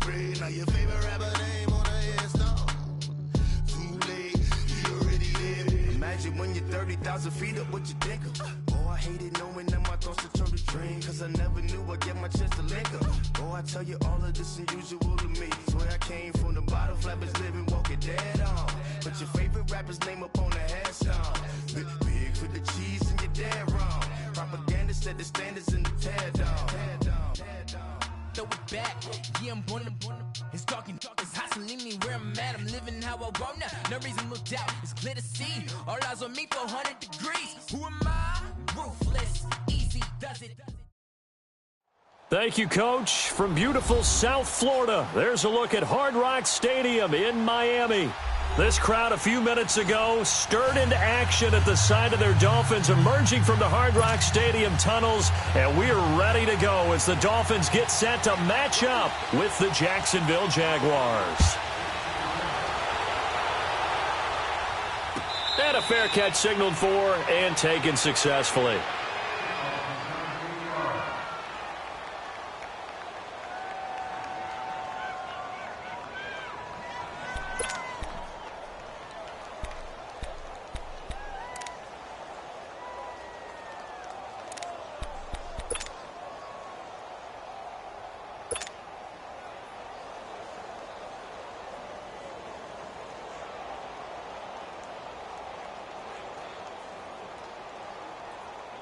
grade. Now your favorite rapper name on a headstone. Too late, he already there. Imagine when you're 30,000 feet up, what you think of? Oh, I hated knowing that my thoughts would turn to dream, cause I never knew I'd get my chance to link up. Oh, I tell you all of this unusual to me. Swear I came from the bottom, flappers living, walking dead on. Put your favorite rapper's name up on the headstone. Big for the cheese and you're dead wrong. Propaganda set the standards in the tear down. Throw it back, yeah, I'm born to. It's talking, it's hot, so leave me where I'm at. I'm living how I want now. No reason to look out, it's clear to see. All eyes on me for 100 degrees. Who am I? Ruthless, easy, does it. Thank you, Coach. From beautiful South Florida, there's a look at Hard Rock Stadium in Miami. This crowd a few minutes ago stirred into action at the side of their Dolphins emerging from the Hard Rock Stadium tunnels, and we are ready to go as the Dolphins get set to match up with the Jacksonville Jaguars. And a fair catch signaled for and taken successfully.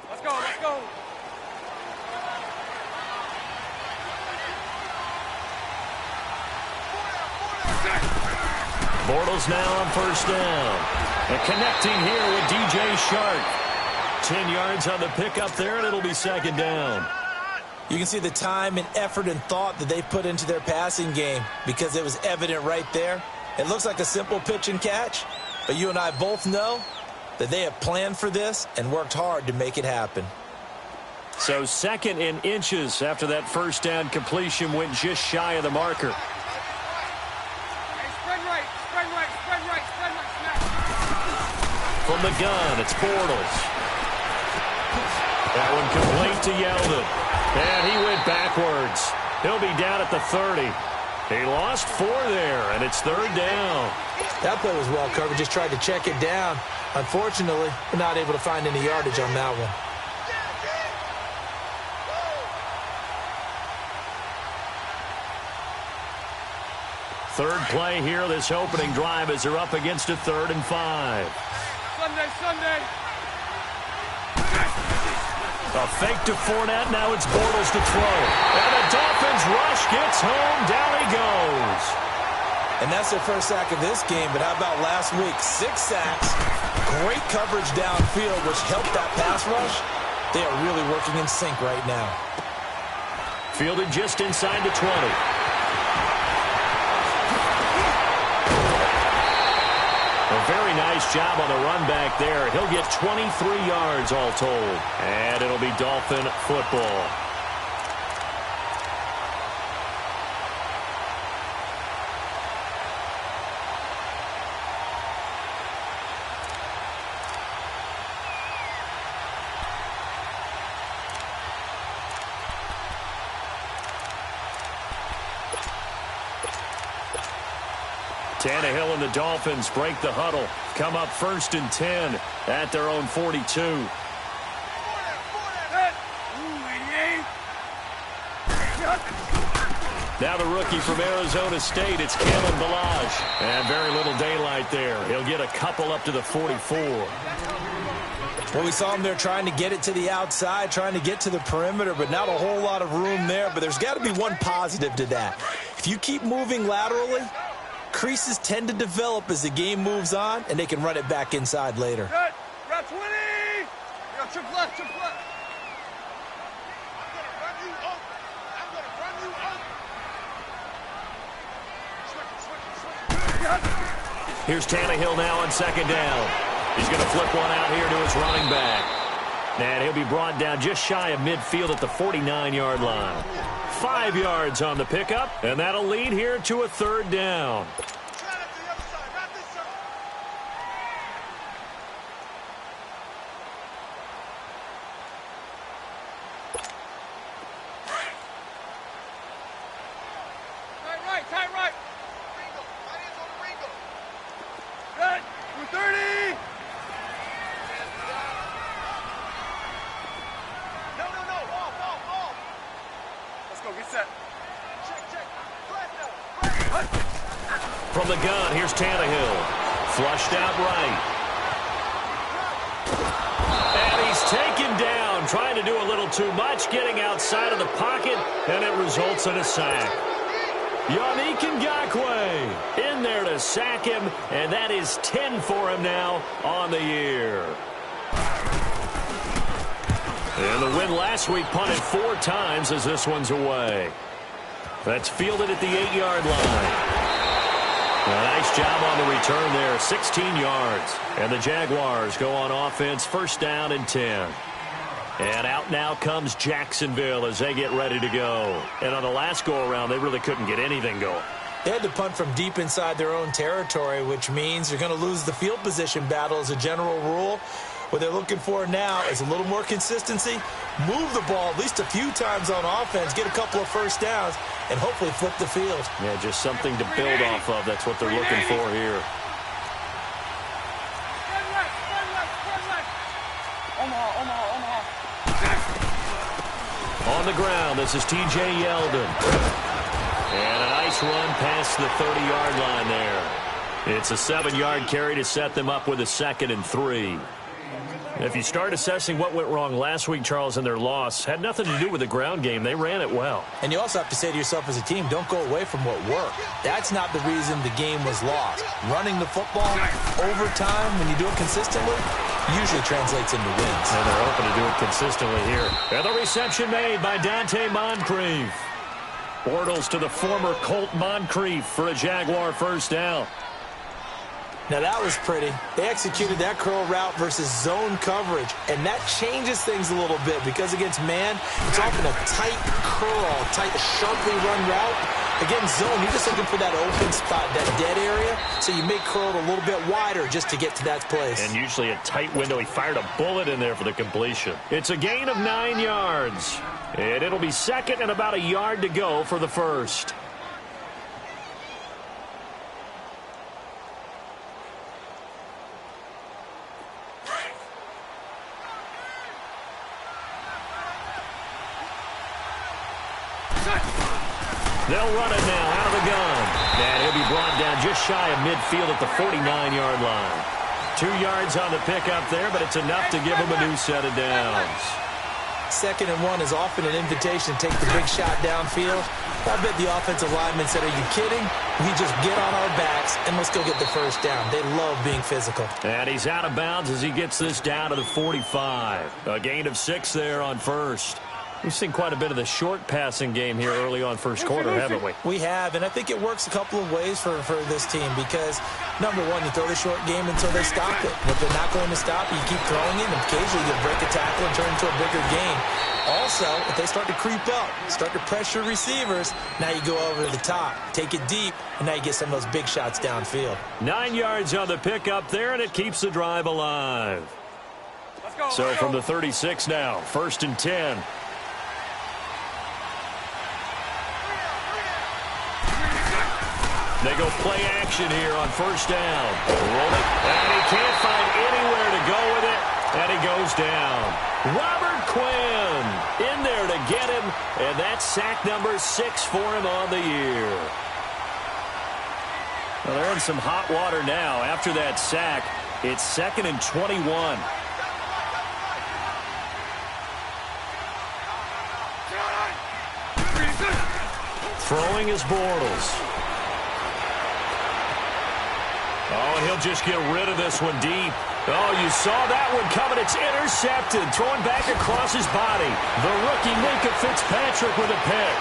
Let's go, let's go. Bortles now on first down. And connecting here with DJ Shark. 10 yards on the pickup there, and it'll be second down. You can see the time and effort and thought that they put into their passing game because it was evident right there. It looks like a simple pitch and catch, but you and I both know that they have planned for this and worked hard to make it happen. So second in inches after that first down completion went just shy of the marker. Hey, spread right, spread right, spread right, spread right, snap. From the gun, it's Bortles. That one complete to Yeldon. And he went backwards. He'll be down at the 30. He lost 4 there, and it's third down. That play was well covered, just tried to check it down. Unfortunately, we're not able to find any yardage on that one. Third play here, this opening drive as they're up against a 3rd and 5. Sunday. A fake to Fournette, now it's Bortles to throw. And the Dolphins rush gets home, down he goes. And that's their first sack of this game, but how about last week? 6 sacks, great coverage downfield, which helped that pass rush. They are really working in sync right now. Fielded just inside the 20. A very nice job on the run back there. He'll get 23 yards all told. And it'll be Dolphin football. Tannehill and the Dolphins break the huddle. Come up 1st and 10 at their own 42. Now the rookie from Arizona State, it's Kalen Ballage. And very little daylight there. He'll get a couple up to the 44. Well, we saw him there trying to get it to the outside, trying to get to the perimeter, but not a whole lot of room there. But there's got to be one positive to that. If you keep moving laterally, creases tend to develop as the game moves on, and they can run it back inside later. Good. Route 20. Yo, trip left, trip left. I'm going to run you over. Here's Tannehill now on 2nd down. He's going to flip one out here to his running back. And he'll be brought down just shy of midfield at the 49-yard line. 5 yards on the pickup, and that'll lead here to a 3rd down. Right. tight right. Good. 230. No. Off. Let's go. Get set. Check. From the gun, here's Tannehill. Flushed out right. And he's taken down, trying to do a little too much, getting outside of the pocket, and it results in a sack. Yannick Ngakoue in there to sack him, and that is 10 for him now on the year. And the win last week punted 4 times as this one's away. That's fielded at the 8-yard line. A nice job on the return there, 16 yards. And the Jaguars go on offense, first down and 10. And out now comes Jacksonville as they get ready to go. And on the last go-around, they really couldn't get anything going. They had to punt from deep inside their own territory, which means you're going to lose the field position battle as a general rule. What they're looking for now is a little more consistency, move the ball at least a few times on offense, get a couple of first downs, and hopefully flip the field. Yeah, just something to build off of. That's what they're looking for here. Omaha. On the ground, this is T.J. Yeldon. And a nice run past the 30-yard line there. It's a 7-yard carry to set them up with a 2nd and 3. If you start assessing what went wrong last week, Charles, in their loss, had nothing to do with the ground game. They ran it well. And you also have to say to yourself as a team, don't go away from what worked. That's not the reason the game was lost. Running the football over time, when you do it consistently, usually translates into wins. And they're hoping to do it consistently here. And the reception made by Dante Moncrief. Bortles to the former Colt Moncrief for a Jaguar first down. Now that was pretty. They executed that curl route versus zone coverage, and that changes things a little bit because against man, it's often a tight curl, tight, sharply run route. Against zone, you're just looking for that open spot, that dead area, so you make curl a little bit wider just to get to that place. And usually a tight window. He fired a bullet in there for the completion. It's a gain of 9 yards, and it'll be 2nd and about a yard to go for the first. They'll run it now out of the gun. And he'll be brought down just shy of midfield at the 49-yard line. 2 yards on the pickup there, but it's enough to give him a new set of downs. 2nd and 1 is often an invitation to take the big shot downfield. I bet the offensive lineman said, are you kidding? We just get on our backs and let's go get the first down. They love being physical. And he's out of bounds as he gets this down to the 45. A gain of 6 there on first. We've seen quite a bit of the short passing game here early on first quarter, haven't we? We have, and I think it works a couple of ways for this team because, number one, you throw the short game until they stop it. And if they're not going to stop it, you keep throwing it, and occasionally you'll break a tackle and turn into a bigger gain. Also, if they start to creep up, start to pressure receivers, now you go over the top, take it deep, and now you get some of those big shots downfield. 9 yards on the pickup there, and it keeps the drive alive. So from the 36 now, 1st and 10. They go play action here on first down. Roll it, and he can't find anywhere to go with it, and he goes down. Robert Quinn in there to get him, and that's sack number 6 for him on the year. Well, they're in some hot water now. After that sack, it's 2nd and 21. Throwing is Bortles. Oh, and he'll just get rid of this one deep. Oh, you saw that one coming. It's intercepted. Throwing back across his body. The rookie, Minkah Fitzpatrick, with a pick.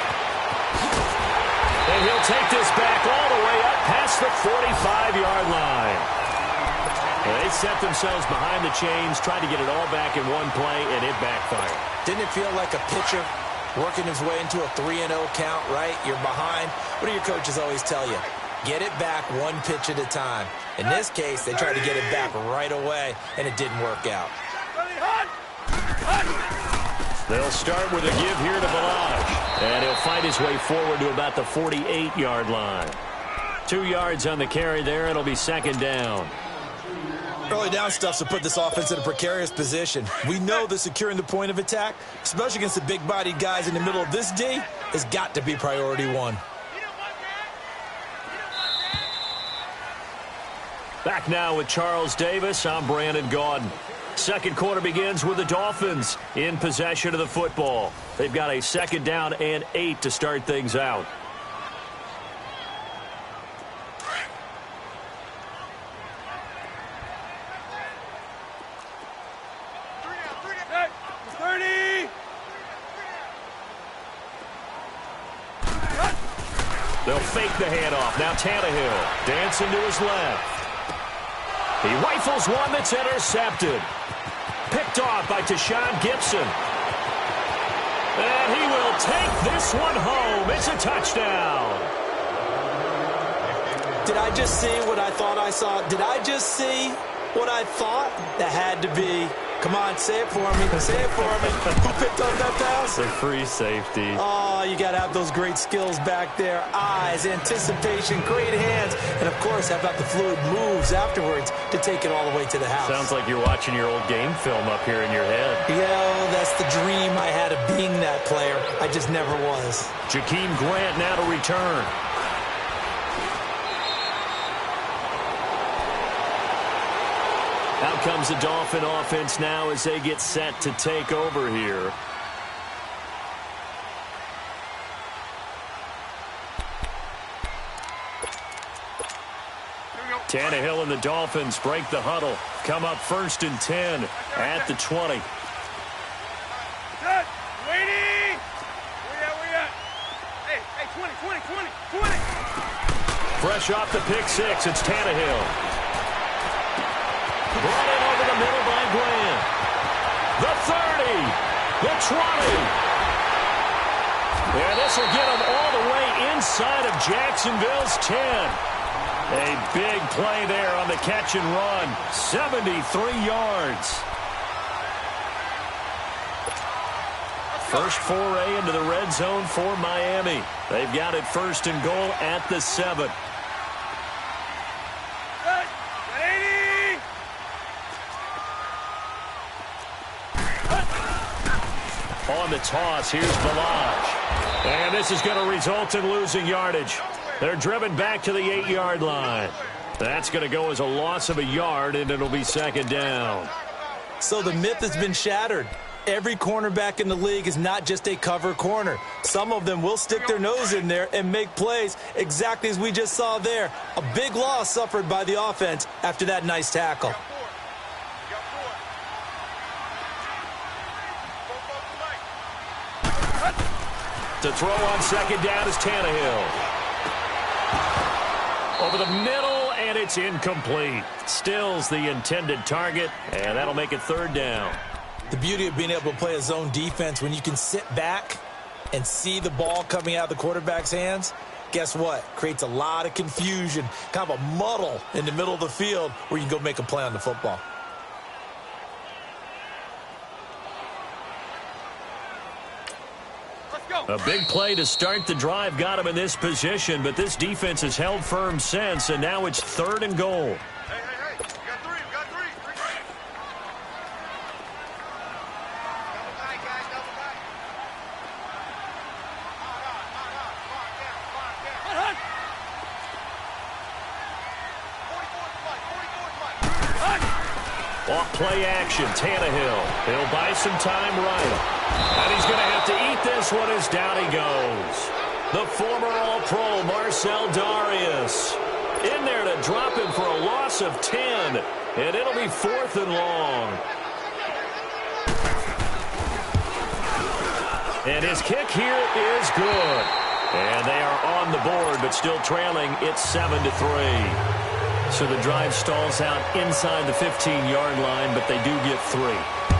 And he'll take this back all the way up past the 45-yard line. They set themselves behind the chains, tried to get it all back in one play, and it backfired. Didn't it feel like a pitcher working his way into a 3-0 count, right? You're behind. What do your coaches always tell you? Get it back one pitch at a time. In this case, they tried to get it back right away, and it didn't work out. They'll start with a give here to Balaj. And he'll fight his way forward to about the 48-yard line. 2 yards on the carry there. It'll be second down. Early down stuff to put this offense in a precarious position. We know that securing the point of attack, especially against the big-bodied guys in the middle of this D, has got to be priority one. Back now with Charles Davis. I'm Brandon Gaudin. Second quarter begins with the Dolphins in possession of the football. They've got a second down and 8 to start things out. They'll fake the handoff. Now Tannehill dancing to his left. He rifles one that's intercepted. Picked off by Tashawn Gibson. And he will take this one home. It's a touchdown. Did I just see what I thought I saw? Did I just see what I thought? That had to be. Come on, say it for me. Say it for me. Who picked up that pass? The free safety. Oh, you got to have those great skills back there. Eyes, anticipation, great hands. And, of course, how about the fluid moves afterwards to take it all the way to the house? Sounds like you're watching your old game film up here in your head. Yeah, that's the dream I had of being that player. I just never was. Jakeem Grant now to return. Out comes the Dolphin offense now as they get set to take over here. Tannehill and the Dolphins break the huddle. Come up 1st and 10 at the 20. Waiting! Where at? Hey, 20. Fresh off the pick six, it's Tannehill. Brought in over the middle by Grant. The 30. The 20. And this will get him all the way inside of Jacksonville's 10. A big play there on the catch and run. 73 yards. First foray into the red zone for Miami. They've got it 1st and goal at the 7. On the toss, here's Balaj. And this is going to result in losing yardage. They're driven back to the 8-yard line. That's going to go as a loss of a yard, and it'll be second down. So the myth has been shattered. Every cornerback in the league is not just a cover corner. Some of them will stick their nose in there and make plays exactly as we just saw there. A big loss suffered by the offense after that nice tackle. To throw on second down is Tannehill. Over the middle, and it's incomplete. Stills the intended target, and that'll make it 3rd down. The beauty of being able to play a zone defense when you can sit back and see the ball coming out of the quarterback's hands, guess what? Creates a lot of confusion, kind of a muddle in the middle of the field where you can go make a play on the football. A big play to start the drive got him in this position, but this defense has held firm since, and now it's 3rd and goal. Hey. We got three. Double tight, guys, double tight. Hunt. 44's Off play action, Tannehill. He'll buy some time right. And he's going to have to eat this one as down he goes. The former All-Pro Marcel Darius in there to drop him for a loss of 10. And it'll be 4th and long. And his kick here is good. And they are on the board, but still trailing. It's 7-3. So the drive stalls out inside the 15-yard line, but they do get 3.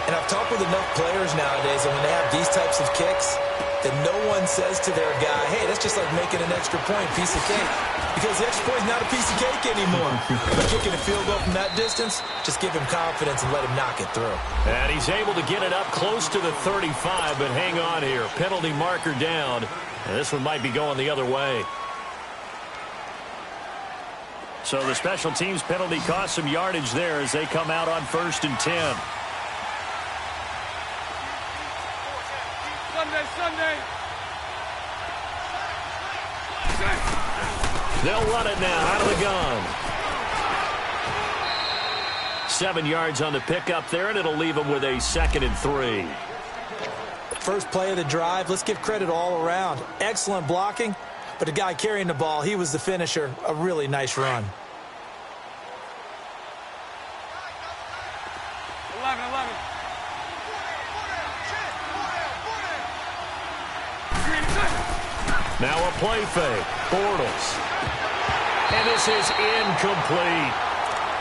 And I've talked with enough players nowadays, and when they have these types of kicks, that no one says to their guy, hey, that's just like making an extra point, piece of cake. Because the extra point is not a piece of cake anymore. But kicking a field goal from that distance, just give him confidence and let him knock it through. And he's able to get it up close to the 35, but hang on here. Penalty marker down. And this one might be going the other way. So the special teams penalty cost some yardage there as they come out on 1st and 10. Sunday. They'll run it now out of the gun. 7 yards on the pickup there, and it'll leave them with a 2nd and 3. First play of the drive, let's give credit all around. Excellent blocking, but the guy carrying the ball, he was the finisher. A really nice run. 11. Now a play fake. Bortles. And this is incomplete.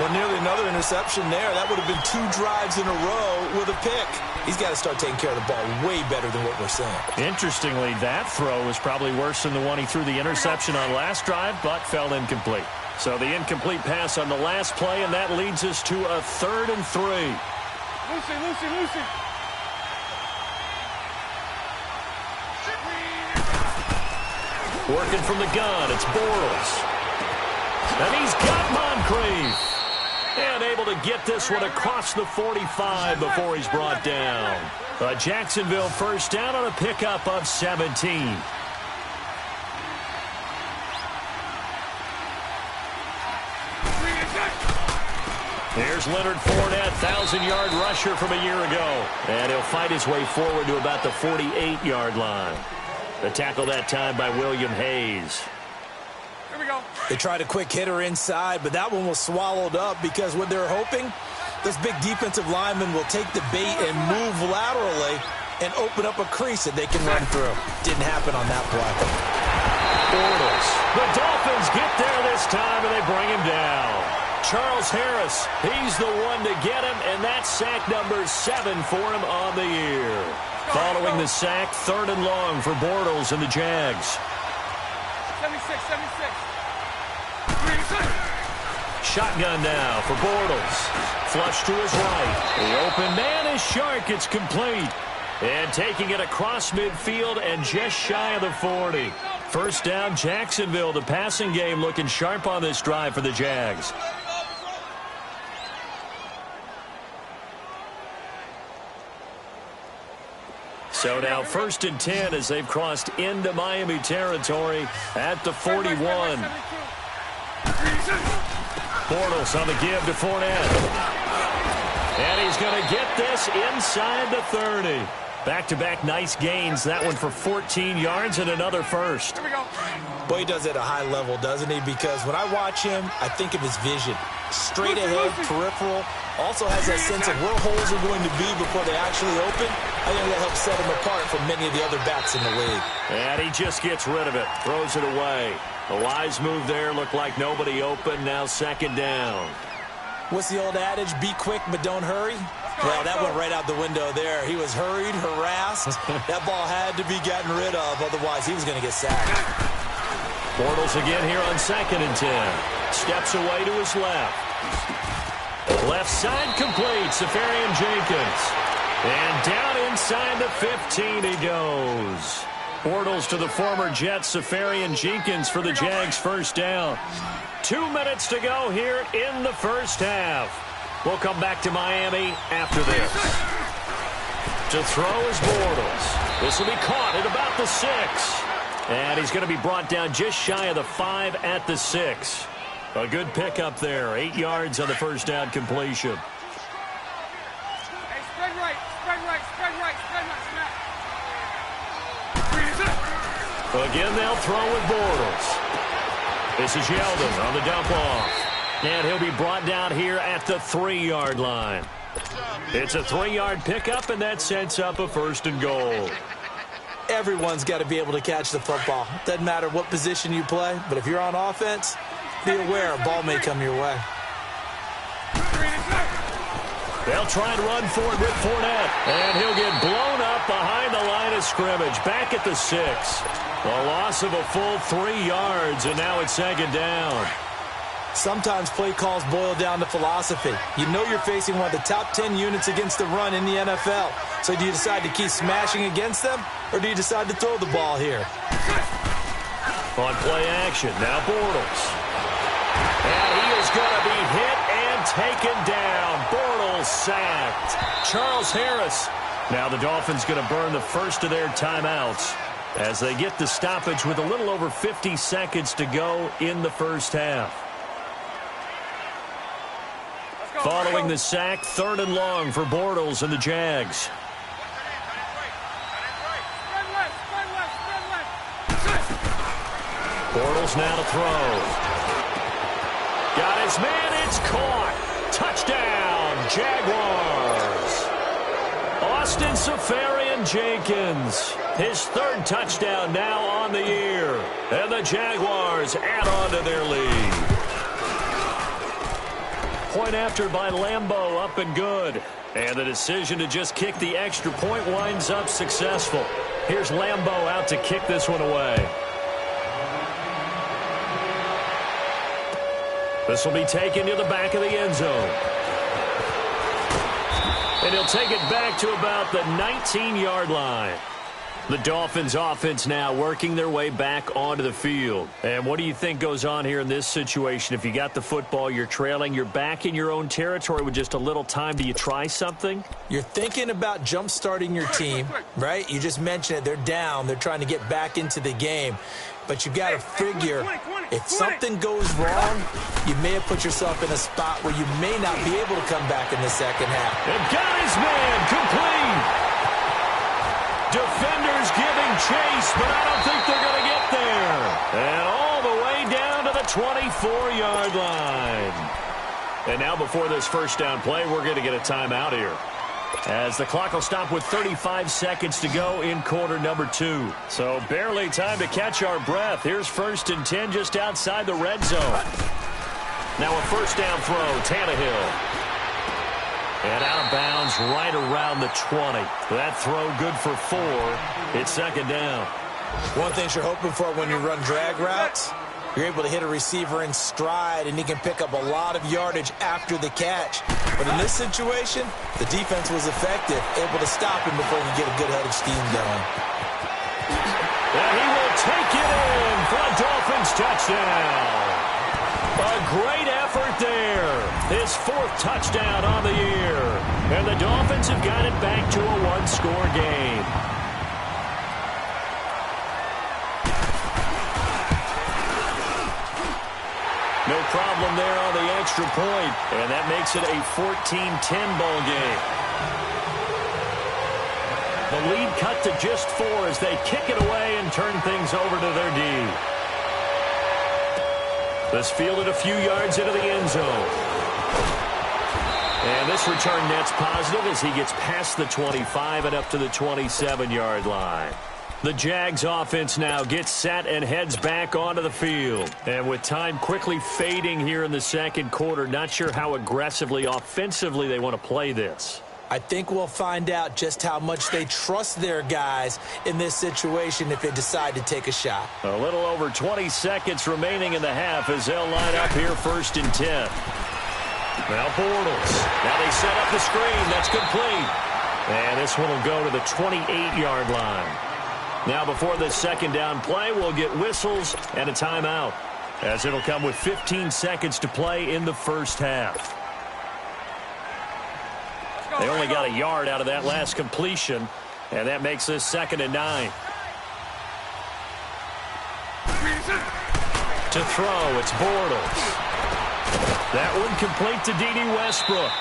Well, nearly another interception there. That would have been 2 drives in a row with a pick. He's got to start taking care of the ball way better than what we're seeing. Interestingly, that throw was probably worse than the one he threw the interception on last drive, but fell incomplete. So the incomplete pass on the last play, and that leads us to a 3rd and 3. Lucy. Working from the gun, it's Bortles. And he's got Moncrief. And able to get this one across the 45 before he's brought down. A Jacksonville first down on a pickup of 17. Here's Leonard Fournette, 1,000-yard rusher from a year ago. And he'll fight his way forward to about the 48-yard line. The tackle that time by William Hayes. Here we go. They tried a quick hitter inside, but that one was swallowed up because what they're hoping, this big defensive lineman will take the bait and move laterally and open up a crease that they can run through. Didn't happen on that play. Bortles. The Dolphins get there this time, and they bring him down. Charles Harris, he's the one to get him, and that's sack number 7 for him on the year. Following the sack, 3rd and long for Bortles and the Jags. 76. Shotgun now for Bortles. Flush to his right. The open man is Shark. It's complete. And taking it across midfield and just shy of the 40. First down, Jacksonville. The passing game looking sharp on this drive for the Jags. So now 1st and 10 as they've crossed into Miami territory at the 41. Bortles on the give to Fournette. And he's going to get this inside the 30. Back-to-back nice gains. That one for 14 yards and another first. Here we go. Boy, he does it at a high level, doesn't he? Because when I watch him, I think of his vision. Straight ahead, peripheral. Also has that sense of where holes are going to be before they actually open. I think that helps set him apart from many of the other backs in the league. And he just gets rid of it. Throws it away. A wise move there. Looked like nobody open. Now 2nd down. What's the old adage? Be quick, but don't hurry. Well, that went right out the window there. He was hurried, harassed. That ball had to be gotten rid of. Otherwise, he was going to get sacked. Bortles again here on 2nd and 10. Steps away to his left. Left side complete. Safarian Jenkins. And down inside the 15 he goes. Bortles to the former Jet, Safarian Jenkins for the Jags first down. 2 minutes to go here in the first half. We'll come back to Miami after this. To throw is Bortles. This will be caught at about the 6. And he's going to be brought down just shy of the 5 at the 6. A good pickup there. 8 yards on the first down completion. Hey, spread right. Again, they'll throw with Bortles. This is Yeldon on the dump off. And he'll be brought down here at the 3-yard line. It's a 3-yard pickup, and that sets up a 1st and goal. Everyone's got to be able to catch the football. Doesn't matter what position you play, but if you're on offense, be aware a ball may come your way. They'll try and run for it with Fournette. And he'll get blown up behind the line of scrimmage. Back at the 6. A loss of a full 3 yards, and now it's second down. Sometimes play calls boil down to philosophy. You know you're facing one of the top 10 units against the run in the NFL. So do you decide to keep smashing against them, or do you decide to throw the ball here? On play action, now Bortles. And he is going to be hit and taken down. Bortles sacked. Charles Harris. Now the Dolphins going to burn the first of their timeouts as they get the stoppage with a little over 50 seconds to go in the first half. Following the sack, 3rd and long for Bortles and the Jags. Bortles now to throw. Got his man, it's caught. Touchdown, Jaguars. Austin Seferian-Jenkins, his 3rd touchdown now on the year. And the Jaguars add on to their lead. Point after by Lambeau, up and good. And the decision to just kick the extra point winds up successful. Here's Lambeau out to kick this one away. This will be taken to the back of the end zone. And he'll take it back to about the 19-yard line. The Dolphins offense now working their way back onto the field. And what do you think goes on here in this situation? If you got the football, you're trailing, you're back in your own territory with just a little time. Do you try something? You're thinking about jump-starting your team, right? You just mentioned it. They're down. They're trying to get back into the game. But you got to figure, if something goes wrong, you may have put yourself in a spot where you may not be able to come back in the second half. And got his man complete. Defenders giving chase, but I don't think they're going to get there. And all the way down to the 24-yard line. And now before this first down play, we're going to get a timeout here, as the clock will stop with 35 seconds to go in quarter number 2. So barely time to catch our breath. Here's 1st and 10 just outside the red zone. Now a first down throw, Tannehill. And out of bounds right around the 20. That throw good for 4. It's second down. One thing you're hoping for when you run drag routes, you're able to hit a receiver in stride, and he can pick up a lot of yardage after the catch. But in this situation, the defense was effective, able to stop him before he could get a good head of steam going. And he will take it in for a Dolphins touchdown. A great effort there. His 4th touchdown on the year. And the Dolphins have got it back to a 1-score game. No problem there on the extra point, and that makes it a 14-10 ball game. The lead cut to just 4 as they kick it away and turn things over to their D. This fielded a few yards into the end zone. And this return net's positive as he gets past the 25 and up to the 27-yard line. The Jags offense now gets set and heads back onto the field. And with time quickly fading here in the second quarter, not sure how aggressively, offensively they want to play this. I think we'll find out just how much they trust their guys in this situation if they decide to take a shot. A little over 20 seconds remaining in the half as they'll line up here 1st and 10. Now Bortles. Now they set up the screen. That's complete. And this one will go to the 28-yard line. Now before the second down play, we'll get whistles and a timeout, as it'll come with 15 seconds to play in the first half. They only got a yard out of that last completion, and that makes this 2nd and 9. To throw, it's Bortles. That one complete to D.D. Westbrook.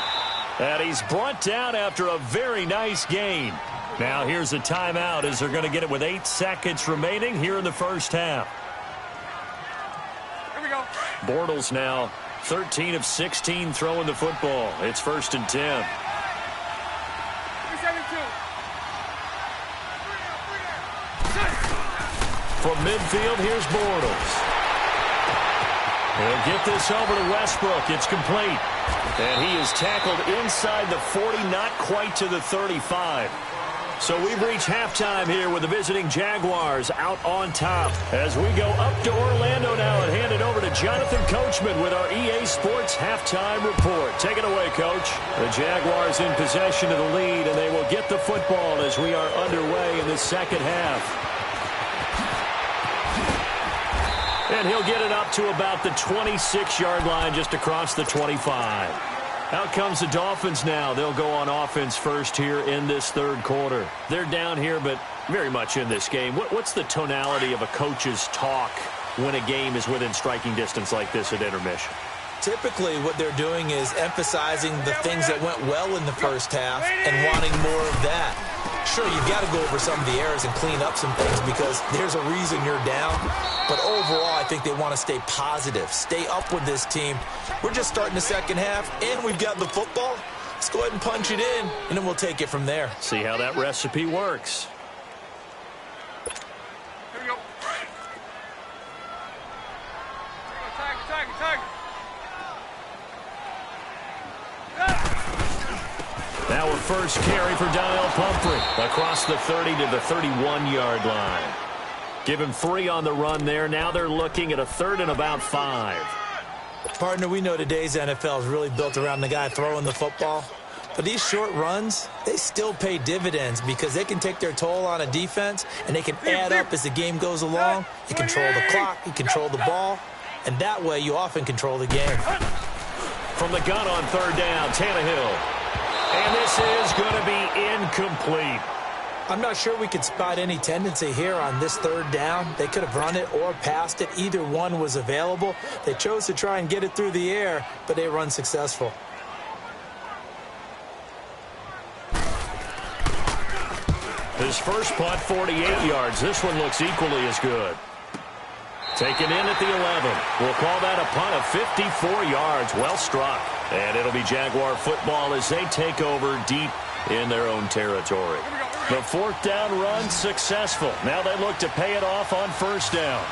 And he's brought down after a very nice gain. Now here's a timeout as they're going to get it with 8 seconds remaining here in the first half. Here we go. Bortles now 13 of 16 throwing the football. It's 1st and 10. From midfield, here's Bortles. He'll get this over to Westbrook. It's complete. And he is tackled inside the 40, not quite to the 35. So we've reached halftime here with the visiting Jaguars out on top. As we go up to Orlando now and hand it over to Jonathan Coachman with our EA Sports Halftime Report. Take it away, Coach. The Jaguars in possession of the lead, and they will get the football as we are underway in the second half. And he'll get it up to about the 26-yard line, just across the 25. Out comes the Dolphins now. They'll go on offense first here in this third quarter. They're down here, but very much in this game. What's the tonality of a coach's talk when a game is within striking distance like this at intermission? Typically, what they're doing is emphasizing the things that went well in the first half and wanting more of that. Sure, you've got to go over some of the errors and clean up some things because there's a reason you're down. But overall, I think they want to stay positive, stay up with this team. We're just starting the second half, and we've got the football. Let's go ahead and punch it in, and then we'll take it from there. See how that recipe works. Here we go. Tag. Now a first carry for Donnell Pumphrey across the 30 to the 31-yard line. Give him 3 on the run there. Now they're looking at a third and about 5. Partner, we know today's NFL is really built around the guy throwing the football. But these short runs, they still pay dividends because they can take their toll on a defense and they can add up as the game goes along. You control the clock, you control the ball, and that way you often control the game. From the gun on third down, Tannehill. And this is going to be incomplete. I'm not sure we could spot any tendency here on this third down. They could have run it or passed it. Either one was available. They chose to try and get it through the air, but they were unsuccessful. His first punt, 48 yards. This one looks equally as good. Taken in at the 11. We'll call that a punt of 54 yards. Well struck. And it'll be Jaguar football as they take over deep in their own territory. The fourth down run successful. Now they look to pay it off on first down.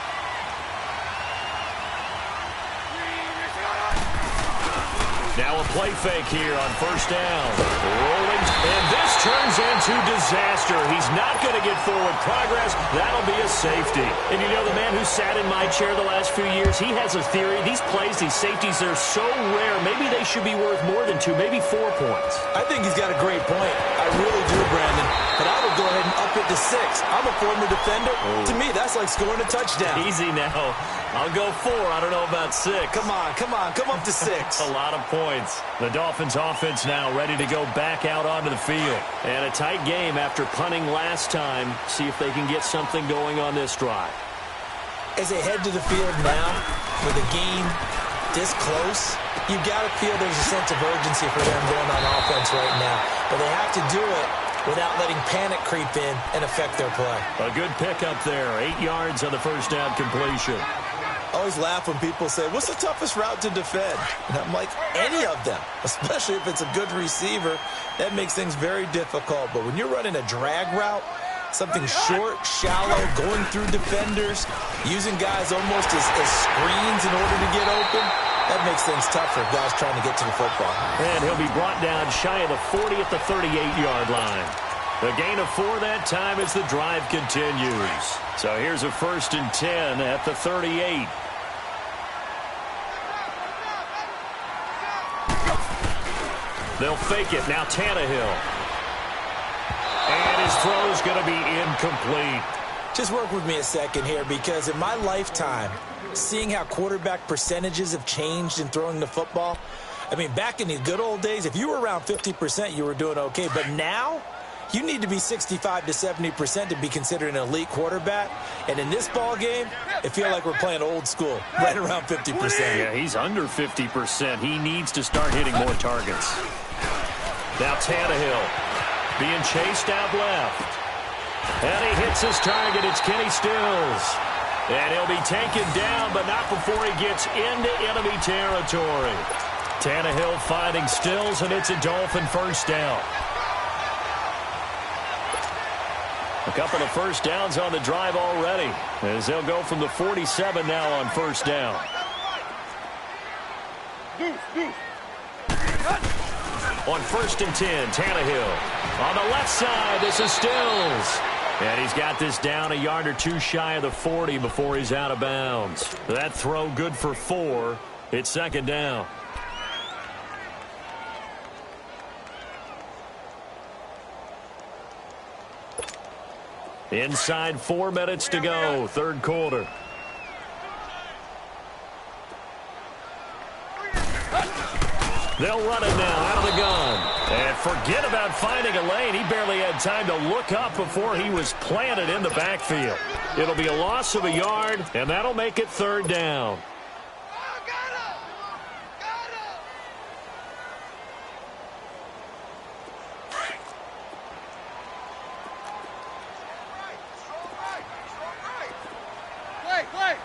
Now a play fake here on first down. Rolling, and this turns into disaster. He's not going to get forward progress. That'll be a safety. And you know, the man who sat in my chair the last few years, he has a theory. These plays, these safeties, they're so rare. Maybe they should be worth more than 2, maybe 4 points. I think he's got a great point. I really do, Brandon. But I would go ahead and up it to 6. I'm a former defender. Oh. To me, that's like scoring a touchdown. Easy now. I'll go 4. I don't know about 6. Come on. Come up to 6. A lot of points. The Dolphins offense now ready to go back out onto the field. And a tight game after punting last time. See if they can get something going on this drive. As they head to the field now, with the game this close, you've got to feel there's a sense of urgency for them going on offense right now. But they have to do it without letting panic creep in and affect their play. A good pickup there. 8 yards on the first down completion. I always laugh when people say, what's the toughest route to defend? And I'm like, any of them, especially if it's a good receiver. That makes things very difficult. But when you're running a drag route, something short, shallow, going through defenders, using guys almost as screens in order to get open, that makes things tough for guys trying to get to the football. And he'll be brought down shy of the 40 at the 38-yard line. The gain of 4 that time as the drive continues. So here's a 1st and 10 at the 38. They'll fake it. Now Tannehill. And his throw is going to be incomplete. Just work with me a second here, because in my lifetime, seeing how quarterback percentages have changed in throwing the football, I mean, back in the good old days, if you were around 50%, you were doing okay. But now, you need to be 65 to 70% to be considered an elite quarterback. And in this ball game, it feels like we're playing old school, right around 50%. Yeah, he's under 50%. He needs to start hitting more targets. Now Tannehill being chased out left. And he hits his target. It's Kenny Stills. And he'll be taken down, but not before he gets into enemy territory. Tannehill finding Stills, and it's a Dolphin first down. A couple of first downs on the drive already, as they'll go from the 47 now on first down. On 1st and 10, Tannehill. On the left side, this is Stills. And he's got this down a yard or two shy of the 40 before he's out of bounds. That throw good for 4. It's 2nd down. Inside 4 minutes to go, 3rd quarter. They'll run it now out of the gun. And forget about finding a lane. He barely had time to look up before he was planted in the backfield. It'll be a loss of a yard, and that'll make it 3rd down. Play.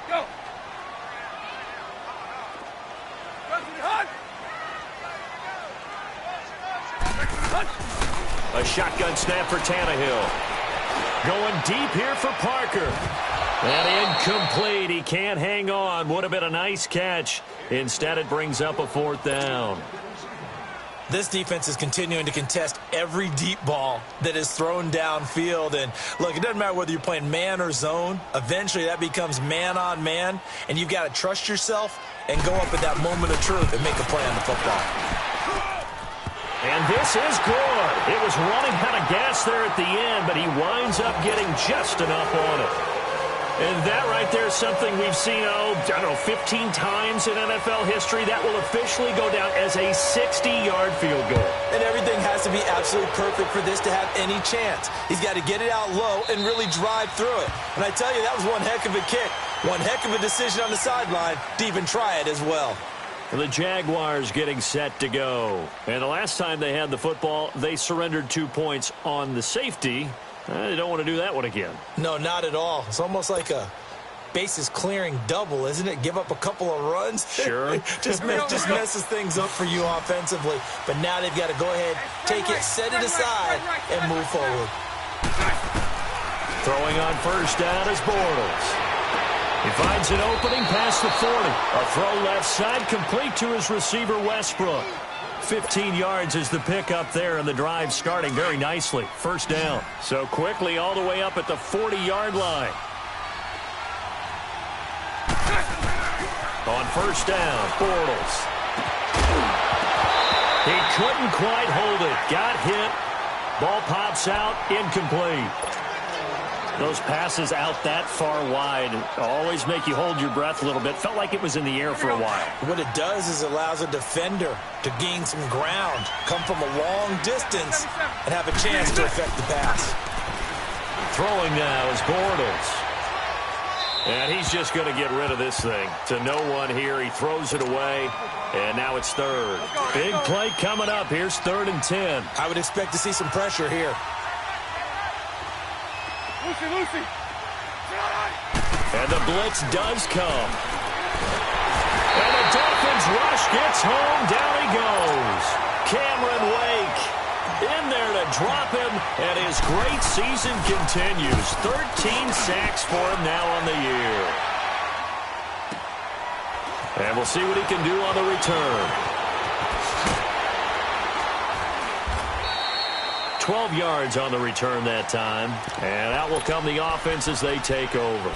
Go. A shotgun snap for Tannehill. Going deep here for Parker. And incomplete. He can't hang on. Would have been a nice catch. Instead, it brings up a 4th down. This defense is continuing to contest every deep ball that is thrown downfield. And, look, it doesn't matter whether you're playing man or zone. Eventually, that becomes man-on-man, and you've got to trust yourself and go up at that moment of truth and make a play on the football. And this is good. It was running out of gas there at the end, but he winds up getting just enough on it. And that right there is something we've seen, 15 times in NFL history. That will officially go down as a 60-yard field goal. And everything has to be absolutely perfect for this to have any chance. He's got to get it out low and really drive through it. And I tell you, that was one heck of a kick. One heck of a decision on the sideline to even try it as well. The Jaguars getting set to go. And the last time they had the football, they surrendered 2 points on the safety. They don't want to do that one again. No, not at all. It's almost like a bases clearing double, isn't it? Give up a couple of runs. Sure. just messes things up for you offensively. But now they've got to go ahead, take it, set it aside, and move forward. Throwing on 1st down is Bortles. He finds an opening past the 40. A throw left side complete to his receiver, Westbrook. 15 yards is the pickup there, and the drive starting very nicely. 1st down. So quickly all the way up at the 40-yard line. On 1st down, Bortles. He couldn't quite hold it. Got hit. Ball pops out, incomplete. Those passes out that far wide always make you hold your breath a little bit. Felt like it was in the air for a while. What it does is allows a defender to gain some ground, come from a long distance, and have a chance to affect the pass. Throwing now is Bortles. And he's just going to get rid of this thing. To no one here. He throws it away, and now it's 3rd. Big play coming up. Here's 3rd and 10. I would expect to see some pressure here. Lucy. And the blitz does come. And the Dolphins rush gets home. Down he goes. Cameron Wake in there to drop him. And his great season continues. 13 sacks for him now on the year. And we'll see what he can do on the return. 12 yards on the return that time. And out will come the offense as they take over.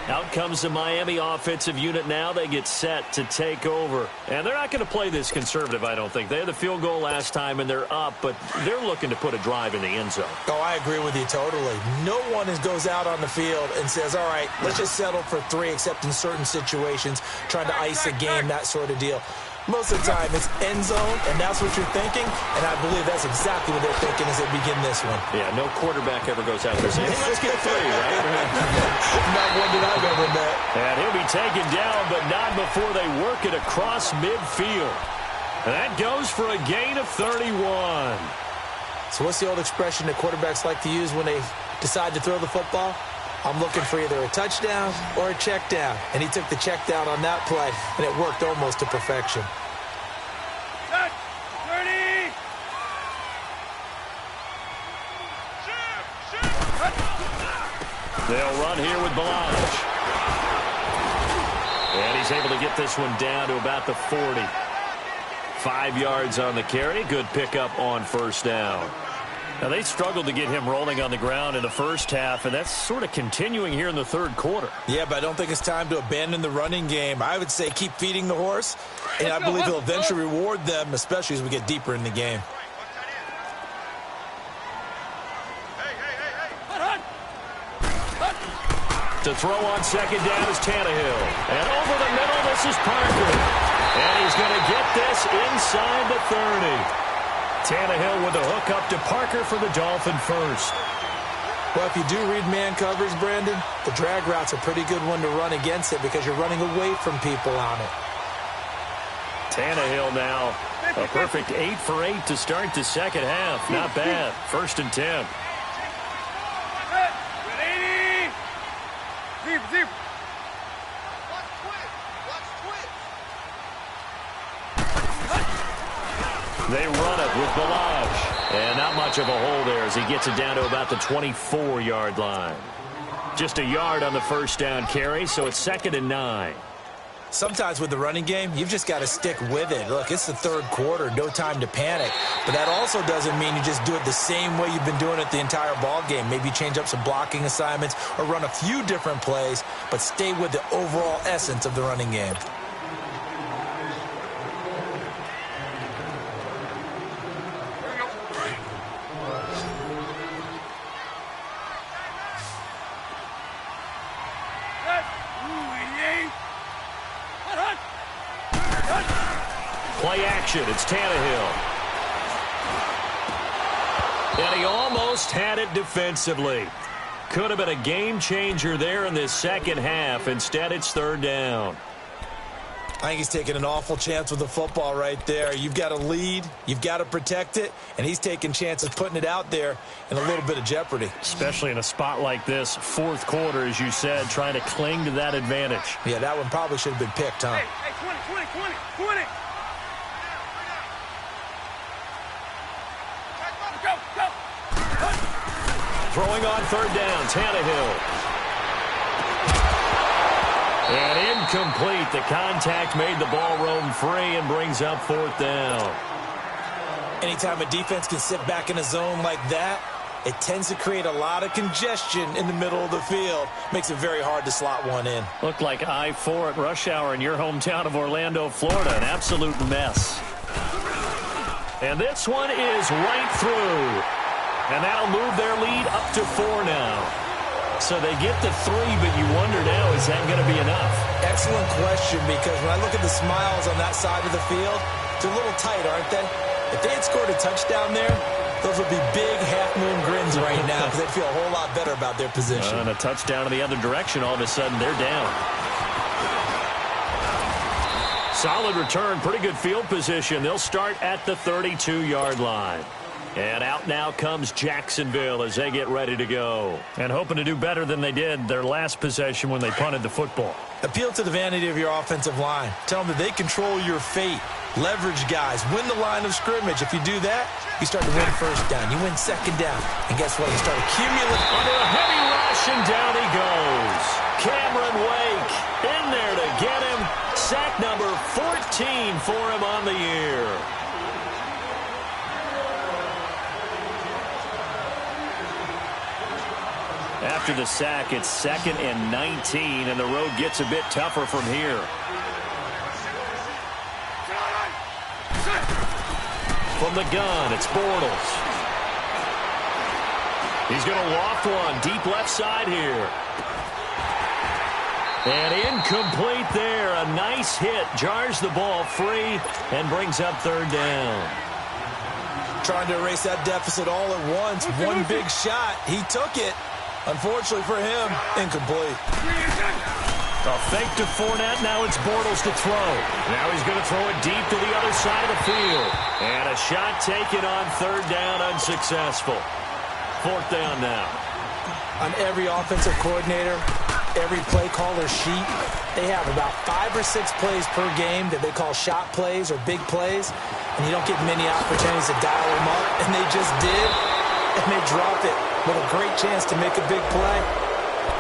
Out comes the Miami offensive unit now. They get set to take over. And they're not going to play this conservative, I don't think. They had the field goal last time, and they're up, but they're looking to put a drive in the end zone. Oh, I agree with you totally. No one goes out on the field and says, all right, let's just settle for 3, except in certain situations, trying to ice a game, that sort of deal. Most of the time, it's end zone, and that's what you're thinking, and I believe that's exactly what they're thinking as they begin this one. Yeah, no quarterback ever goes out there saying, hey, let's get 3, right? Not one that I've ever met. And he'll be taken down, but not before they work it across midfield. And that goes for a gain of 31. So what's the old expression that quarterbacks like to use when they decide to throw the football? I'm looking for either a touchdown or a check down. And he took the check down on that play, and it worked almost to perfection. Set. 30. They'll run here with Blanche. And he's able to get this one down to about the 40. 5 yards on the carry. Good pickup on first down. Now, they struggled to get him rolling on the ground in the first half, and that's sort of continuing here in the third quarter. Yeah, but I don't think it's time to abandon the running game. I would say keep feeding the horse, and I believe he'll eventually reward them, especially as we get deeper in the game. To throw on second down is Tannehill. And over the middle, this is Parker. And he's going to get this inside the 30. Tannehill with a hook up to Parker for the Dolphin first. Well, if you do read man covers, Brandon, the drag route's a pretty good one to run against it because you're running away from people on it. Tannehill now, a perfect 8 for 8 to start the second half. Not bad. 1st and 10. Zip. They run it with Balaj. And not much of a hole there as he gets it down to about the 24-yard line. Just a yard on the first down carry, so it's 2nd and 9. Sometimes with the running game, you've just got to stick with it. Look, it's the third quarter, no time to panic. But that also doesn't mean you just do it the same way you've been doing it the entire ball game. Maybe change up some blocking assignments or run a few different plays, but stay with the overall essence of the running game. Play action. It's Tannehill. And he almost had it defensively. Could have been a game changer there in this second half. Instead, it's 3rd down. I think he's taking an awful chance with the football right there. You've got to lead, you've got to protect it, and he's taking chances putting it out there in a little bit of jeopardy. Especially in a spot like this, 4th quarter, as you said, trying to cling to that advantage. Yeah, that one probably should have been picked, huh? Hey, 20. Go. Throwing on 3rd down, Tannehill. And incomplete. The contact made the ball roam free and brings up 4th down. Anytime a defense can sit back in a zone like that, it tends to create a lot of congestion in the middle of the field. Makes it very hard to slot one in. Looked like I-4 at rush hour in your hometown of Orlando, Florida. An absolute mess. And this one is right through. And that'll move their lead up to 4 now. So they get the 3, but you wonder now, is that going to be enough? Excellent question, because when I look at the smiles on that side of the field, they're a little tight, aren't they? If they had scored a touchdown there, those would be big half-moon grins right now because they'd feel a whole lot better about their position. And a touchdown in the other direction, all of a sudden they're down. Solid return, pretty good field position. They'll start at the 32-yard line. And out now comes Jacksonville as they get ready to go. And hoping to do better than they did their last possession when they punted the football. Appeal to the vanity of your offensive line. Tell them that they control your fate. Leverage guys. Win the line of scrimmage. If you do that, you start to win 1st down. You win 2nd down. And guess what? You start accumulating. Under a heavy rush, and down he goes. Cameron Wake in there to get him. Sack number 14 for him on the year. After the sack, it's 2nd and 19, and the road gets a bit tougher from here. From the gun, it's Bortles. He's going to loft one deep left side here. And incomplete there. A nice hit. Jars the ball free and brings up 3rd down. Trying to erase that deficit all at once. One big shot. He took it. Unfortunately for him, incomplete. A fake to Fournette. Now it's Bortles to throw. Now he's going to throw it deep to the other side of the field. And a shot taken on 3rd down, unsuccessful. 4th down now. On every offensive coordinator, every play caller sheet, they have about 5 or 6 plays per game that they call shot plays or big plays. And you don't get many opportunities to dial them up. And they just did. And they drop it with a great chance to make a big play.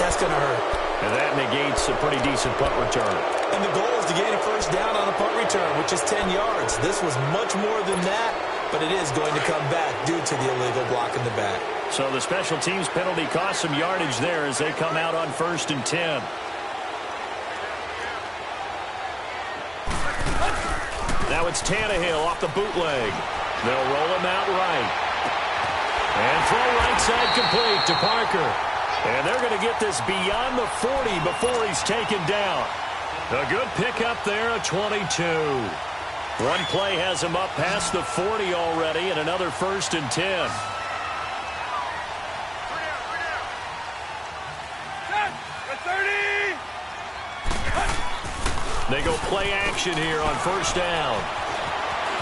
That's going to hurt. And that negates a pretty decent punt return. And the goal is to gain a first down on a punt return, which is 10 yards. This was much more than that, but it is going to come back due to the illegal block in the back. So the special teams penalty cost some yardage there as they come out on 1st and 10. Now it's Tannehill off the bootleg. They'll roll him out right. And throw right side complete to Parker. And they're going to get this beyond the 40 before he's taken down. A good pickup there, a 22. One play has him up past the 40 already, and another 1st and 10. They go play action here on 1st down.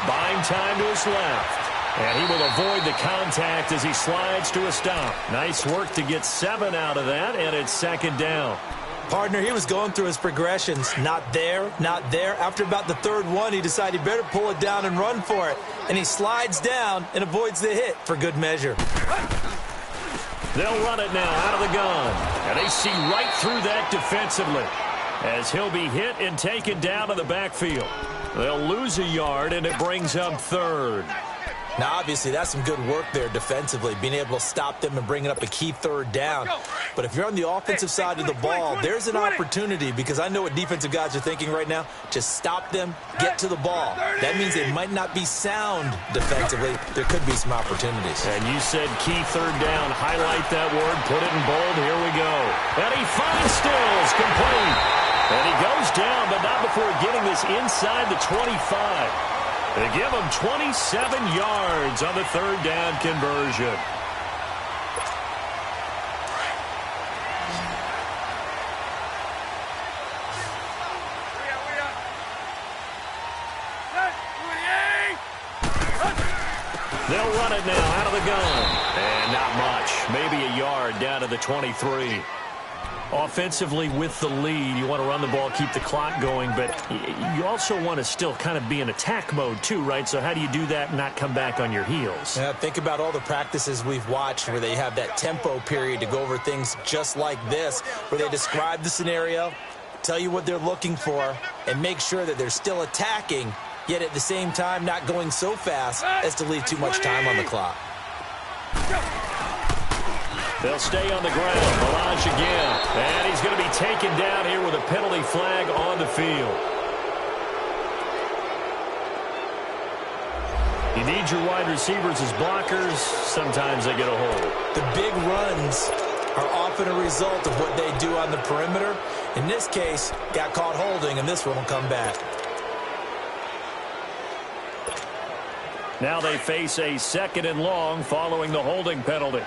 Buying time to his left. And he will avoid the contact as he slides to a stop. Nice work to get 7 out of that, and it's 2nd down. Partner, he was going through his progressions. Not there, not there. After about the 3rd one, he decided he better pull it down and run for it. And he slides down and avoids the hit for good measure. They'll run it now out of the gun. And they see right through that defensively as he'll be hit and taken down to the backfield. They'll lose a yard, and it brings up 3rd. Now, obviously, that's some good work there defensively, being able to stop them and bringing up a key 3rd down. But if you're on the offensive side of the ball, there's an opportunity, because I know what defensive guys are thinking right now. Just stop them, get to the ball. That means they might not be sound defensively. There could be some opportunities. And you said key 3rd down. Highlight that word, put it in bold. Here we go. And he finds Stills, complete. And he goes down, but not before getting this inside the 25. They give him 27 yards on the 3rd down conversion. They'll run it now out of the gun. And not much. Maybe a yard down to the 23. Offensively with the lead, you want to run the ball, keep the clock going, but you also want to still kind of be in attack mode too, right? So how do you do that and not come back on your heels? Yeah, think about all the practices we've watched where they have that tempo period to go over things just like this, where they describe the scenario, tell you what they're looking for, and make sure that they're still attacking, yet at the same time not going so fast as to leave too much time on the clock. They'll stay on the ground. Balaj again. And he's going to be taken down here with a penalty flag on the field. You need your wide receivers as blockers. Sometimes they get a hold. The big runs are often a result of what they do on the perimeter. In this case, got caught holding, and this one will come back. Now they face a 2nd and long following the holding penalty.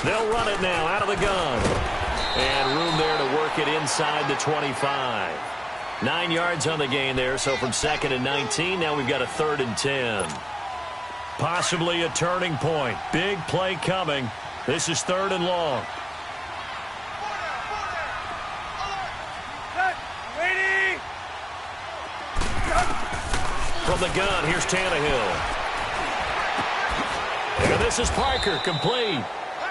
They'll run it now out of the gun. And room there to work it inside the 25. 9 yards on the gain there, so from 2nd and 19, now we've got a 3rd and 10. Possibly a turning point. Big play coming. This is 3rd and long. From the gun, here's Tannehill. And this is Parker, complete.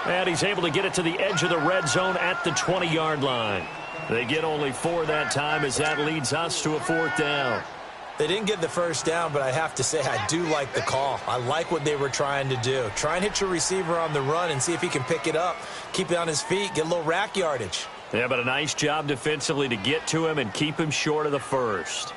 And he's able to get it to the edge of the red zone at the 20-yard line. They get only 4 that time as that leads us to a 4th down. They didn't get the first down, but I have to say I do like the call. I like what they were trying to do. Try and hit your receiver on the run and see if he can pick it up. Keep it on his feet, get a little rack yardage. Yeah, but a nice job defensively to get to him and keep him short of the first.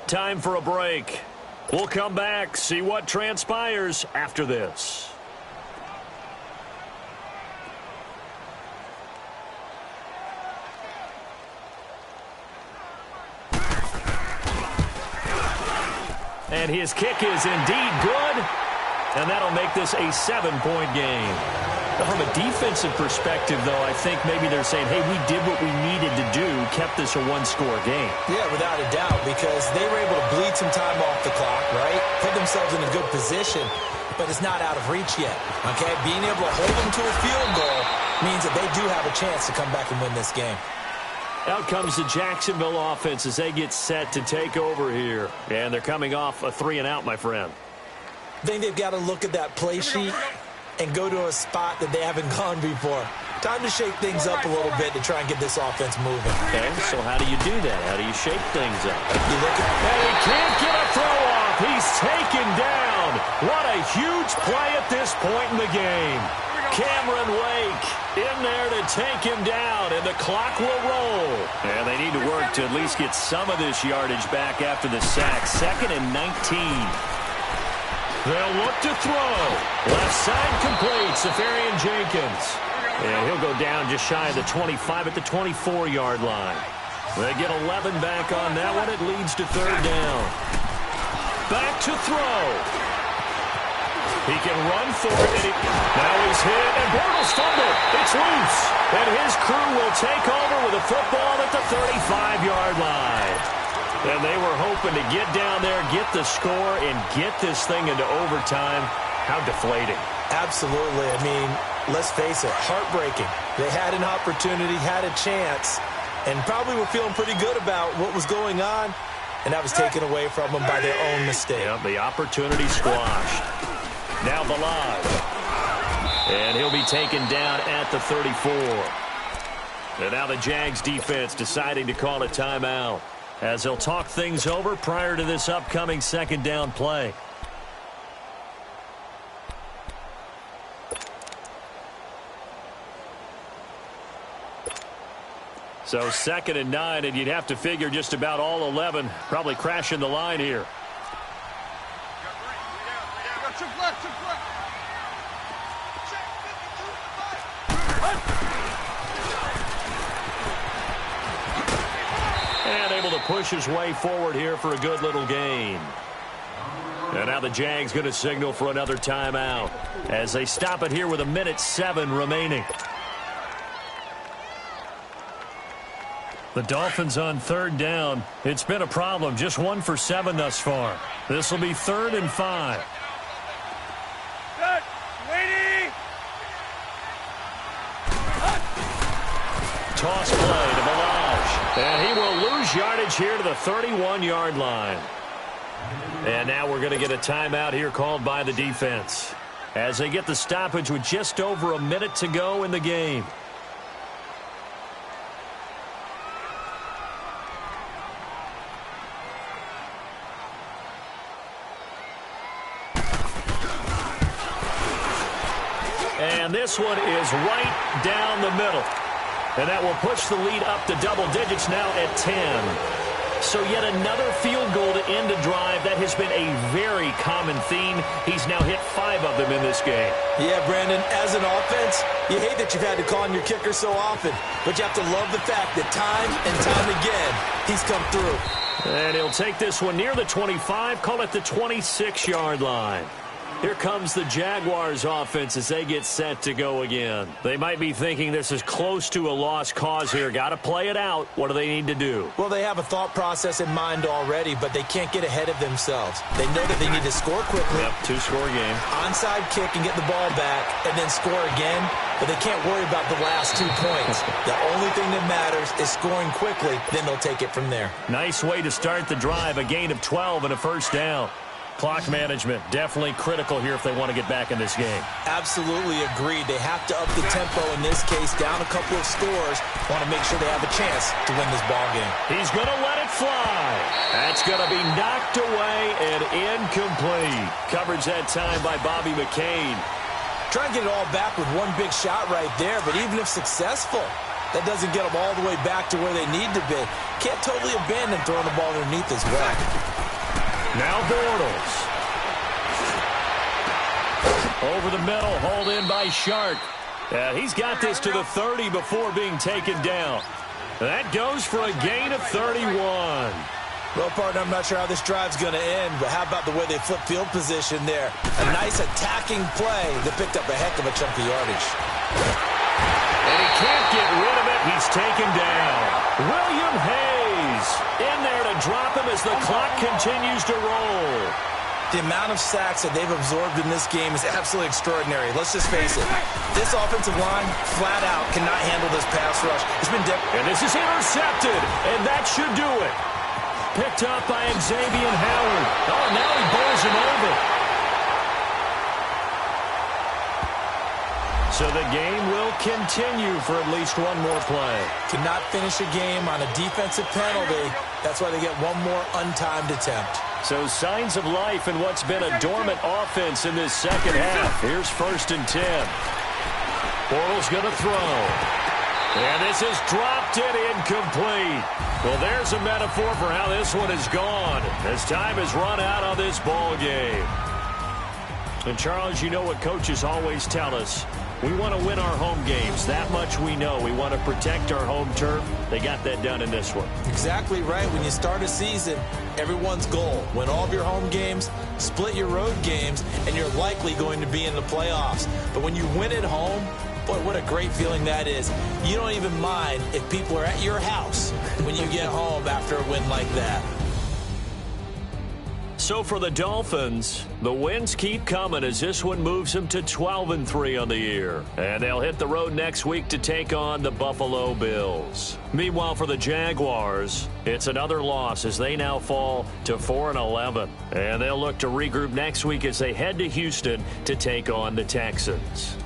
Time for a break. We'll come back, see what transpires after this. And his kick is indeed good, and that'll make this a 7-point game. From a defensive perspective, though, I think maybe they're saying, hey, we did what we needed to do, kept this a 1-score game. Yeah, without a doubt, because they were able to bleed some time off the clock, right? Put themselves in a good position, but it's not out of reach yet, okay? Being able to hold them to a field goal means that they do have a chance to come back and win this game. Out comes the Jacksonville offense as they get set to take over here. And they're coming off a 3-and-out, my friend. I think they've got to look at that play sheet and go to a spot that they haven't gone before. Time to shake things up a little bit to try and get this offense moving. Okay, so how do you do that? How do you shake things up? You look at and he can't get a throw off. He's taken down. What a huge play at this point in the game. Cameron Wake in there to take him down, and the clock will roll. And they need to work to at least get some of this yardage back after the sack. 2nd and 19. They'll look to throw. Left side complete. Safarian Jenkins. And he'll go down just shy of the 25 at the 24-yard line. They get 11 back on that one. It leads to 3rd down. Back to throw. He can run for it. Now he's hit, and Bortles fumbled. It's loose. And his crew will take over with a football at the 35-yard line. And they were hoping to get down there, get the score, and get this thing into overtime. How deflating. Absolutely. I mean, let's face it, heartbreaking. They had an opportunity, had a chance, and probably were feeling pretty good about what was going on, and that was taken away from them by their own mistake. Yeah, the opportunity squashed. Now Balaj. And he'll be taken down at the 34. And now the Jags defense deciding to call a timeout as they'll talk things over prior to this upcoming 2nd down play. So 2nd and 9, and you'd have to figure just about all 11 probably crashing the line here. And able to push his way forward here for a good little gain. And now the Jags going to signal for another timeout as they stop it here with 1:07 remaining. The Dolphins on 3rd down. It's been a problem. Just 1 for 7 thus far. This will be 3rd and 5. Toss play to Balaj. And he will lose yardage here to the 31-yard line. And now we're going to get a timeout here called by the defense as they get the stoppage with just over a minute to go in the game. And this one is right down the middle. And that will push the lead up to double digits now at 10. So yet another field goal to end a drive. That has been a very common theme. He's now hit 5 of them in this game. Yeah, Brandon, as an offense, you hate that you've had to call on your kicker so often. But you have to love the fact that time and time again, he's come through. And he'll take this one near the 25, call it the 26-yard line. Here comes the Jaguars offense as they get set to go again. They might be thinking this is close to a lost cause here. Got to play it out. What do they need to do? Well, they have a thought process in mind already, but they can't get ahead of themselves. They know that they need to score quickly. Yep, 2-score game. Onside kick and get the ball back and then score again, but they can't worry about the last 2 points. The only thing that matters is scoring quickly, then they'll take it from there. Nice way to start the drive, a gain of 12 and a first down. Clock management, definitely critical here if they want to get back in this game. Absolutely agreed. They have to up the tempo in this case, down a couple of scores. Want to make sure they have a chance to win this ball game. He's going to let it fly. That's going to be knocked away and incomplete. Coverage that time by Bobby McCain. Try and get it all back with one big shot right there, but even if successful, that doesn't get them all the way back to where they need to be. Can't totally abandon throwing the ball underneath as well. Now Bortles. Over the middle, hauled in by Shark. He's got this to the 30 before being taken down. That goes for a gain of 31. Well, partner, I'm not sure how this drive's going to end, but how about the way they flip field position there? A nice attacking play that picked up a heck of a chunk of yardage. And he can't get rid of it. He's taken down. William Hayes in there to drop him as the clock continues to roll. The amount of sacks that they've absorbed in this game is absolutely extraordinary. Let's just face it. This offensive line, flat out, cannot handle this pass rush. It's been different. And this is intercepted, and that should do it. Picked up by Xavier Howard. Oh, now he bowls him over. So the game will continue for at least one more play. Cannot finish a game on a defensive penalty. That's why they get one more untimed attempt. So signs of life in what's been a dormant offense in this second half. Here's 1st and 10. Bortles going to throw. And this is dropped it incomplete. Well, there's a metaphor for how this one is gone as time has run out on this ball game. And, Charles, you know what coaches always tell us. We want to win our home games. That much we know. We want to protect our home turf. They got that done in this one. Exactly right. When you start a season, everyone's goal, win all of your home games, split your road games, and you're likely going to be in the playoffs. But when you win at home, boy, what a great feeling that is. You don't even mind if people are at your house when you get home after a win like that. So for the Dolphins, the wins keep coming as this one moves them to 12-3 on the year. And they'll hit the road next week to take on the Buffalo Bills. Meanwhile, for the Jaguars, it's another loss as they now fall to 4-11. And they'll look to regroup next week as they head to Houston to take on the Texans.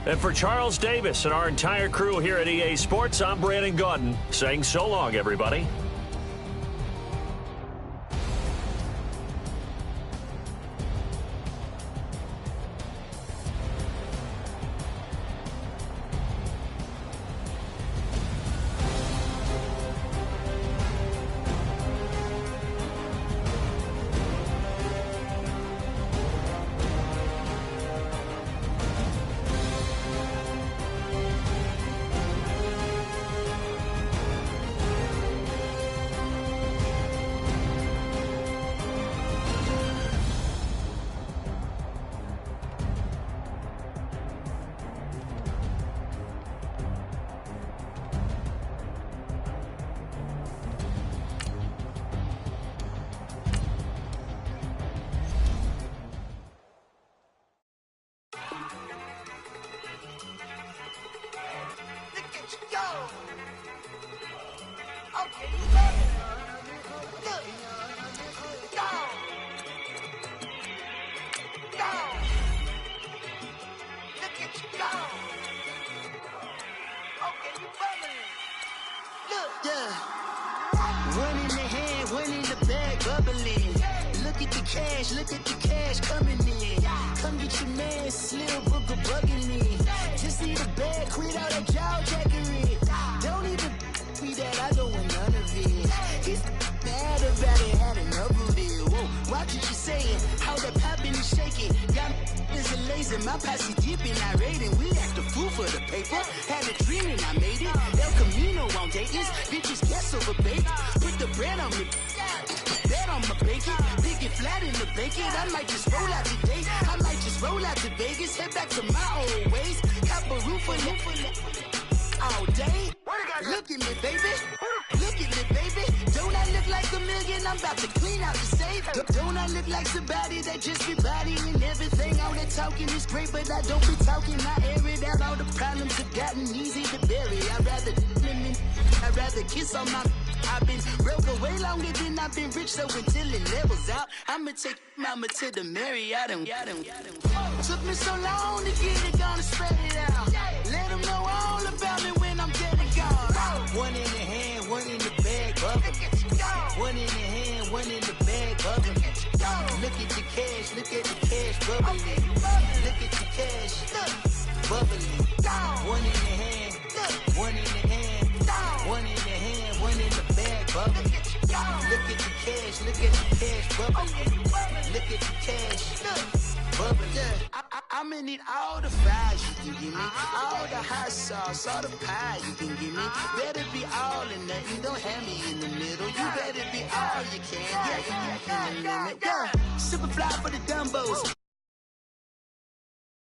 And for Charles Davis and our entire crew here at EA Sports, I'm Brandon Gaudin saying so long, everybody. Look at the cash coming in. Come get your man, Slim Booker bugging me. Just need a bag, quit all that jaw jackery. Don't even be that, I don't want none of it. He's mad about it, had enough of it. Whoa, watch what you saying, how that poppin' and shaking. Got is a lazy, my posse deep and irate. And we act a fool for the paper. Had a dream and I made it. El Camino on Dayton's, bitches guess over bait. Put the bread on me. Bet on my bacon, big and flat in the bacon. I might just roll out today. I might just roll out to Vegas, head back to my old ways. Cop a roof for all day. Look at me, baby. Look at me, baby. Don't I look like a million? I'm about to clean out the safe. Don't I look like somebody that just be bodying everything? All that talking is great, but I don't be talking. I air it out. All the problems have gotten easy to bury. I'd rather kiss on my. I've been broke way longer than I've been rich, so until it levels out, I'ma take mama to the Marriott. Took me so long to get it, gonna spread it out. Let them know all about me when I'm dead and gone. One in the hand, one in the bag, bubble. One in the hand, one in the bag, bubble. Look at the cash, look at the cash, bubbling. Look at the cash, bubbling. One in the hand, one in the hand, one in the hand, one in the bag, bubbling. Look at the cash, look at the cash, bubbling. Look at the cash, bubbling. I'ma need all the fries you can give me, all the hot sauce, all the pie you can give me. Better be all or nothing, don't have me in the middle. You better be all you can, yeah, in the limit. Yeah, super fly for the Dumbos.